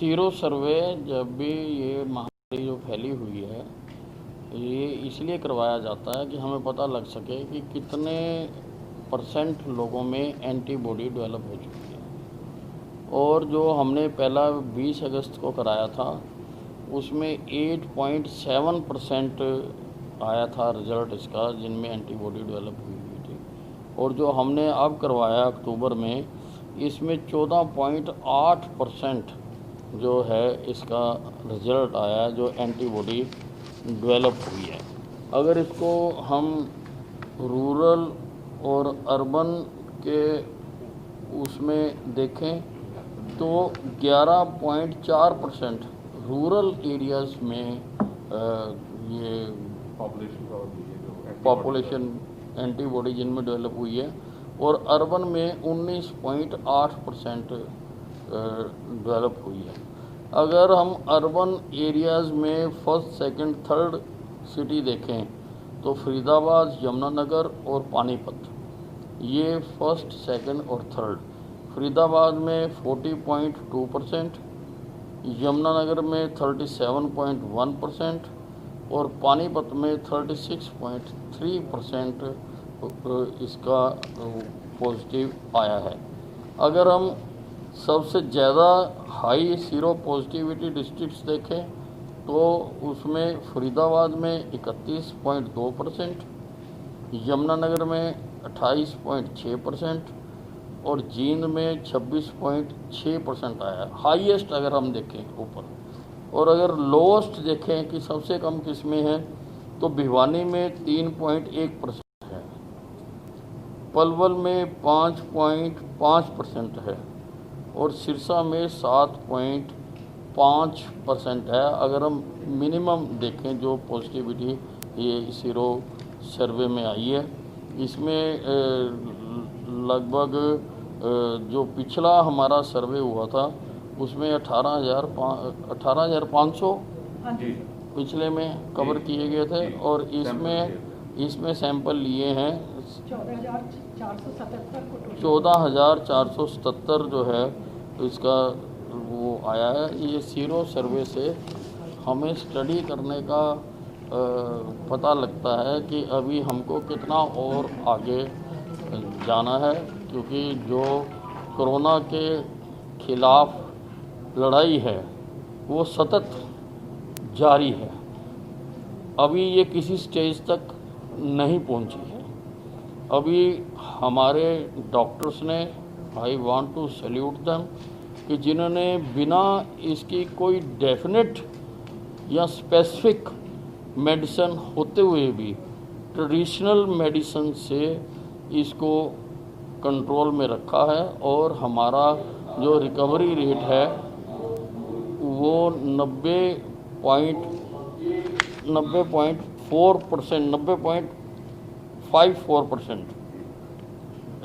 Sero survey जब भी ये महामारी जो फैली हुई है ये इसलिए करवाया जाता है कि हमें पता लग सके कि कितने % लोगों में एंटीबॉडी डेवलप हो चुकी है। और जो हमने पहला 20 अगस्त को कराया था उसमें 8.7% आया था रिजल्ट इसका, जिनमें एंटीबॉडी डेवलप हुई थी। और जो हमने अब करवाया अक्टूबर में, इसमें 14.8% जो है इसका रिजल्ट आया जो एंटीबॉडी डेवलप हुई है। अगर इसको हम रूरल और अर्बन के उसमें देखें तो 11.4% रूरल एरियाज़ में ये पॉपुलेशन एंटीबॉडी जिनमें डेवलप हुई है, और अर्बन में 19.8% डेवलप हुई है। अगर हम अर्बन एरियाज़ में फर्स्ट, सेकंड, थर्ड सिटी देखें तो फरीदाबाद, यमुनानगर और पानीपत, ये फर्स्ट, सेकंड और थर्ड। फरीदाबाद में 40.2%, यमुनानगर में 37.1% और पानीपत में 36.3% इसका पॉजिटिव आया है। अगर हम सबसे ज़्यादा हाई सीरो पॉजिटिविटी डिस्ट्रिक्ट्स देखें तो उसमें फरीदाबाद में 31.2%, यमुनानगर में 28.6% और जींद में 26.6% आया, हाईएस्ट अगर हम देखें ऊपर। और अगर लोएस्ट देखें कि सबसे कम किस में है तो भिवानी में 3.1% है, पलवल में 5.5% है और सिरसा में 7.5% है। अगर हम मिनिमम देखें जो पॉजिटिविटी ये सीरो सर्वे में आई है, इसमें लगभग जो पिछला हमारा सर्वे हुआ था उसमें 18,500 पिछले में कवर किए गए थे, और इसमें सैंपल लिए हैं 14,477 जो है इसका वो आया है। ये सीरो सर्वे से हमें स्टडी करने का पता लगता है कि अभी हमको कितना और आगे जाना है, क्योंकि जो कोरोना के खिलाफ लड़ाई है वो सतत जारी है। अभी ये किसी स्टेज तक नहीं पहुंची है। अभी हमारे डॉक्टर्स ने, I want to salute them, कि जिन्होंने बिना इसकी कोई डेफिनेट या स्पेसिफिक मेडिसिन होते हुए भी ट्रेडिशनल मेडिसिन से इसको कंट्रोल में रखा है। और हमारा जो रिकवरी रेट है वो 90.54%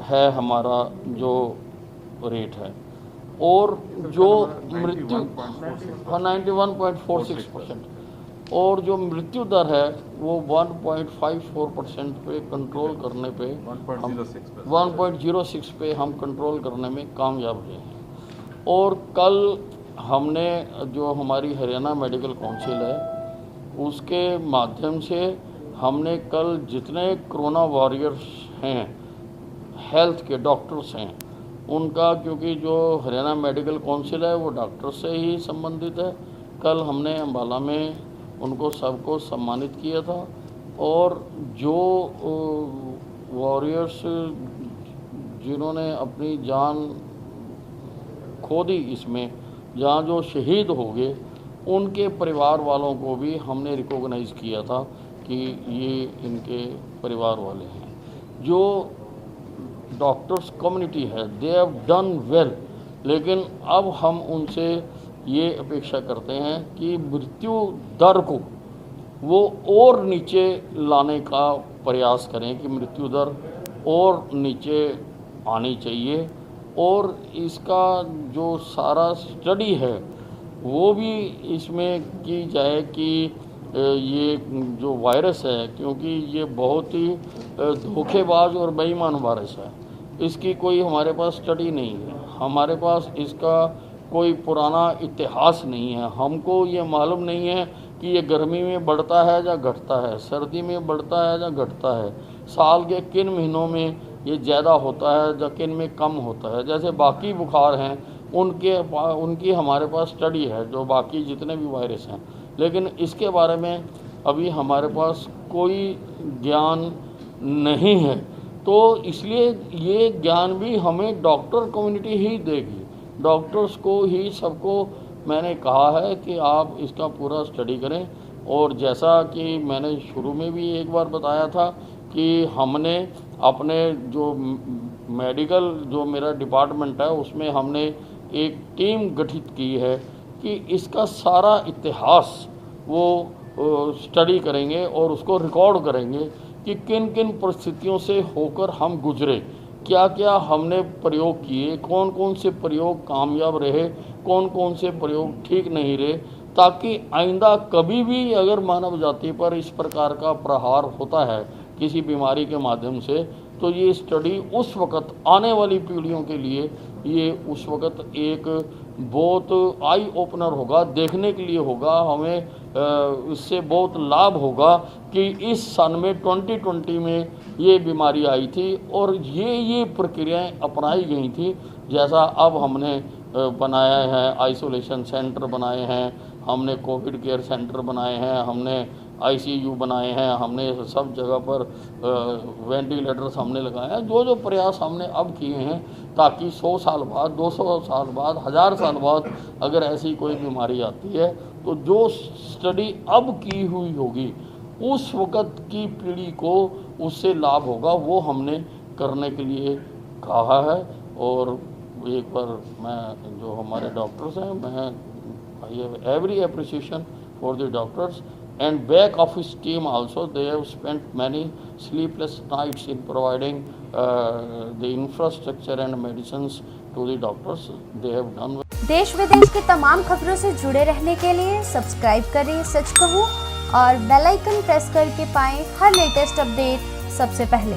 है हमारा जो रेट है। और जो मृत्यु 91.46%, और जो मृत्यु दर है वो 1.54% पे कंट्रोल करने पे 1.06 पे हम कंट्रोल करने में कामयाब रहे हैं। और कल हमने जो हमारी हरियाणा मेडिकल काउंसिल है उसके माध्यम से हमने कल जितने कोरोना वॉरियर्स हैं, हेल्थ के डॉक्टर्स हैं उनका, क्योंकि जो हरियाणा मेडिकल काउंसिल है वो डॉक्टर से ही संबंधित है, कल हमने अम्बाला में उनको सबको सम्मानित किया था। और जो वॉरियर्स जिन्होंने अपनी जान खो दी इसमें, जहाँ जो शहीद हो गए, उनके परिवार वालों को भी हमने रिकॉग्नाइज़ किया था कि ये इनके परिवार वाले हैं। जो डॉक्टर्स कम्युनिटी है दे हैव डन वेल, लेकिन अब हम उनसे ये अपेक्षा करते हैं कि मृत्यु दर को वो और नीचे लाने का प्रयास करें, कि मृत्यु दर और नीचे आनी चाहिए। और इसका जो सारा स्टडी है वो भी इसमें की जाए कि ये जो वायरस है, क्योंकि ये बहुत ही धोखेबाज और बेईमान वायरस है, इसकी कोई हमारे पास स्टडी नहीं है। हमारे पास इसका कोई पुराना इतिहास नहीं है। हमको ये मालूम नहीं है कि ये गर्मी में बढ़ता है या घटता है, सर्दी में बढ़ता है या घटता है, साल के किन महीनों में ये ज़्यादा होता है या किन में कम होता है। जैसे बाकी बुखार हैं उनकी हमारे पास स्टडी है, जो बाकी जितने भी वायरस हैं, लेकिन इसके बारे में अभी हमारे पास कोई ज्ञान नहीं है। तो इसलिए ये ज्ञान भी हमें डॉक्टर कम्युनिटी ही देगी। डॉक्टर्स को ही सबको मैंने कहा है कि आप इसका पूरा स्टडी करें। और जैसा कि मैंने शुरू में भी एक बार बताया था कि हमने अपने जो मेडिकल जो मेरा डिपार्टमेंट है उसमें हमने एक टीम गठित की है कि इसका सारा इतिहास वो स्टडी करेंगे और उसको रिकॉर्ड करेंगे कि किन किन परिस्थितियों से होकर हम गुजरे, क्या क्या हमने प्रयोग किए, कौन कौन से प्रयोग कामयाब रहे, कौन कौन से प्रयोग ठीक नहीं रहे, ताकि आइंदा कभी भी अगर मानव जाति पर इस प्रकार का प्रहार होता है किसी बीमारी के माध्यम से, तो ये स्टडी उस वक़्त आने वाली पीढ़ियों के लिए ये उस वक़्त एक बहुत आई ओपनर होगा, देखने के लिए होगा। हमें इससे बहुत लाभ होगा कि इस सन में 2020 में ये बीमारी आई थी और ये प्रक्रियाएं अपनाई गई थी। जैसा अब हमने बनाया है, आइसोलेशन सेंटर बनाए हैं, हमने कोविड केयर सेंटर बनाए हैं, हमने आईसीयू बनाए हैं, हमने सब जगह पर वेंटिलेटर्स हमने लगाए हैं। जो प्रयास हमने अब किए हैं ताकि 100 साल बाद, 200 साल बाद, 1000 साल बाद अगर ऐसी कोई बीमारी आती है तो जो स्टडी अब की हुई होगी उस वक़्त की पीढ़ी को उससे लाभ होगा, वो हमने करने के लिए कहा है। और एक बार मैं जो हमारे डॉक्टर्स हैं, मैं I have every appreciation for the doctors and back office team also. They have spent many sleepless nights in providing the infrastructure and medicines to the doctors. They have done. देश विदेश की तमाम खबरों से जुड़े रहने के लिए सब्सक्राइब करें सच कहूं और बेल आइकन प्रेस करके पाएं हर लेटेस्ट अपडेट सबसे पहले।